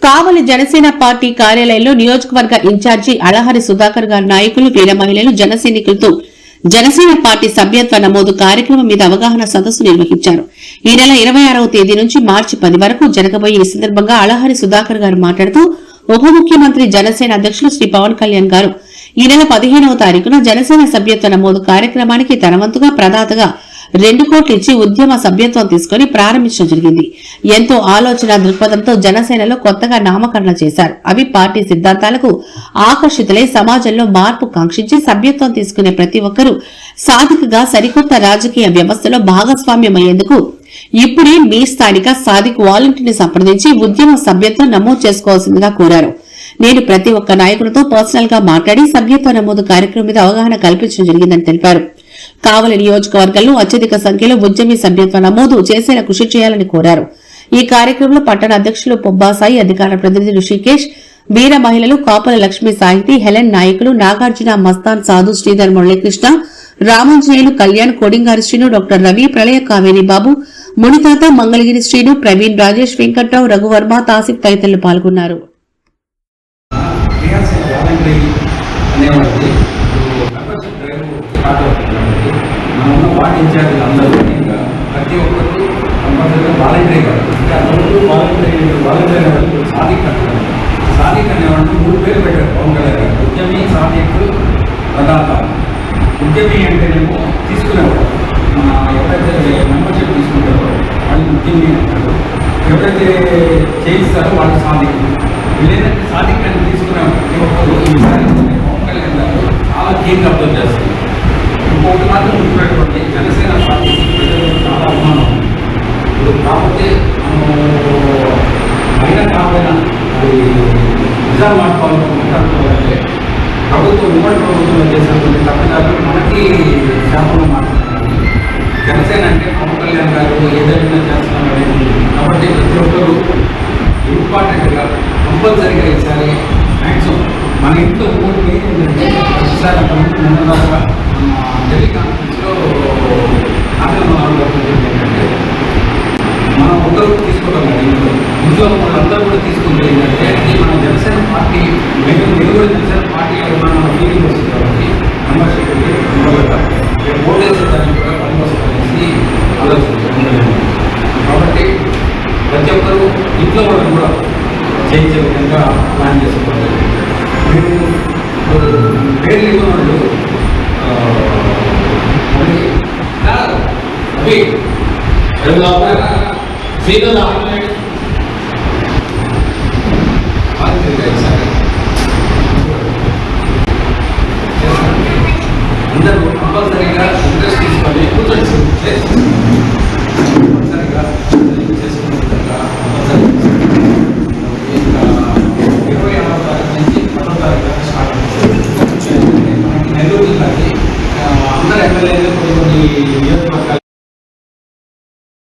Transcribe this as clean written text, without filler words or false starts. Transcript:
కావలి Janasena party కార్యాలయంలో నియోజకవర్గ incharge Alahari Sudhakar గారి నాయకులు వీర మహిళలు జన సైనికులతో జనసేన పార్టీ సభ్యత్వ నమోదు కార్యక్రమం మీద అవగాహన సదస్సు నిర్వహించారు. ఈ నెల 26వ తేదీ నుంచి మార్చి 10 వరకు జరగబోయే ఈ సందర్భంగా అళహరి సుధాకర్ గారు మాట్లాడుతూ ఉప ముఖ్యమంత్రి జనసేన అధ్యక్షులు శ్రీ పవన్ కళ్యాణ్ గారు ఈ నెల 15వ తారీఖున జనసేన సభ్యత్వ నమోదు కార్యక్రమానికి తన వంతుగా ప్రదాతగా 2 కోట్లు ఇచ్చి ఉద్యమ సభ్యత్వం తీసుకుని ప్రారంభించడం జరిగింది. ఎంతో ఆలోచన దృక్పథంతో జనసేనలో కొత్తగా నామకరణ చేశారు. అవి పార్టీ సిద్ధాంతాలకు ఆకర్షితులై సమాజంలో మార్పు కాంక్షించి సభ్యత్వం తీసుకునే ప్రతి ఒక్కరూ సాధికగా సరికొత్త రాజకీయ వ్యవస్థలో భాగస్వామ్యమయ్యేందుకు ఇప్పుడే మీ స్థానిక సాధిక్ వాలంటీర్ని సంప్రదించి ఉద్యమ సభ్యత్వం నమోదు చేసుకోవాల్సిందిగా కోరారు. నేను ప్రతి ఒక్క నాయకులతో పర్సనల్ గా మాట్లాడి సభ్యత్వ నమోదు కార్యక్రమం మీద అవగాహన కల్పించడం జరిగిందని తెలిపారు. కావలి నియోజకవర్గంలో అత్యధిక సంఖ్యలో ఉద్యమి సభ్యత్వ నమోదు చేసేలా కృషి చేయాలని కోరారు. ఈ కార్యక్రమంలో పట్టణ అధ్యక్షులు పొబ్బాసాయి, అధికార ప్రతినిధి ఋషికేష్, వీర మహిళలు కాపల లక్ష్మీ సాహితి, హెలెన్ నాయకులు నాగార్జున, మస్తాన్, సాధు, శ్రీధర్, మురళీకృష్ణ, రామంజనేయులు, కళ్యాణ్, కోడింగారి శ్రీను, డాక్టర్ రవి, ప్రళయ కావేరి బాబు, మునితాత, మంగళగిరి శ్రీను, ప్రవీణ్, రాజేష్, వెంకట్రావు, రఘువర్మ, తాసిఫ్ తదితరులు పాల్గొన్నారు. ప్రతి ఒక్కరు కంపల్సరీగా వాలంటరీ కాదు, అంటే అందరూ వాలంటరీ సాధిక్ అంటారు. సాధిక్ అనేవాళ్ళు 3 పేర్లు పెట్టారు పవన్ కళ్యాణ్ గారు: ఉద్యమి, సాధిక్, ప్రదాత. ఉద్యమి అంటేనేమో తీసుకునేవాడు, ఎవరైతే మెంబర్షిప్ తీసుకుంటారో వాళ్ళు ఉద్యమి అంటారు. ఎవరైతే చేయిస్తారో వాళ్ళు సాధిక్. వీళ్ళేంటంటే సాధిక్ అని తీసుకునేవాడు ప్రతి ఒక్కరు ఈసారి పవన్ కళ్యాణ్ గారు చాలా కీన్గా అబ్జర్వ్ చేస్తారు. ఇంకొకటి మాత్రం గుర్తుపెట్టుకోండి, జనసేన పార్టీ ప్రజలకు చాలా అభిమానం. ఇప్పుడు కాకపోతే అయినా కాకపోయినా అది నిజాలు మాట్లాడుకోవాలంటే ప్రభుత్వం ఉమ్మడి ప్రభుత్వంలో చేసినటువంటి తప్పిదాలు మనకి శాపంలో మాట్లాడుతున్నారు. జనసేన అంటే పవన్ కళ్యాణ్ గారు ఏదైనా చేస్తున్నారు అనేది. కాబట్టి ప్రతి ఒక్కరు ఇంపార్టెంట్గా కంపల్సరీగా ఈసారి మ్యాక్సిమం మన ఇంట్లో ఓటు ఏంటంటే ఒకసారి అంతమంది ఢిల్లీ కాన్ఫరెన్స్లో ఏంటంటే మనం ఒకరు తీసుకోవడం కాదు, ఇంట్లో వాళ్ళందరూ కూడా తీసుకుంటే ఏంటంటే అది మన జనసేన పార్టీ నేను కూడా జనసేన పార్టీ మన ఫీలింగ్ వస్తుంది. కాబట్టి మెంబర్షిప్ ఓట్ వేసేదానికి కూడా పని వస్తుందనేసి ఆలోచించారు. కాబట్టి ప్రతి ఒక్కరూ ఇంట్లో వాళ్ళని కూడా చేయించే విధంగా ప్లాన్ చేసుకోవాలి. మీరు పేర్లు ఇవ్వని వాళ్ళు అవి శ్రీధర్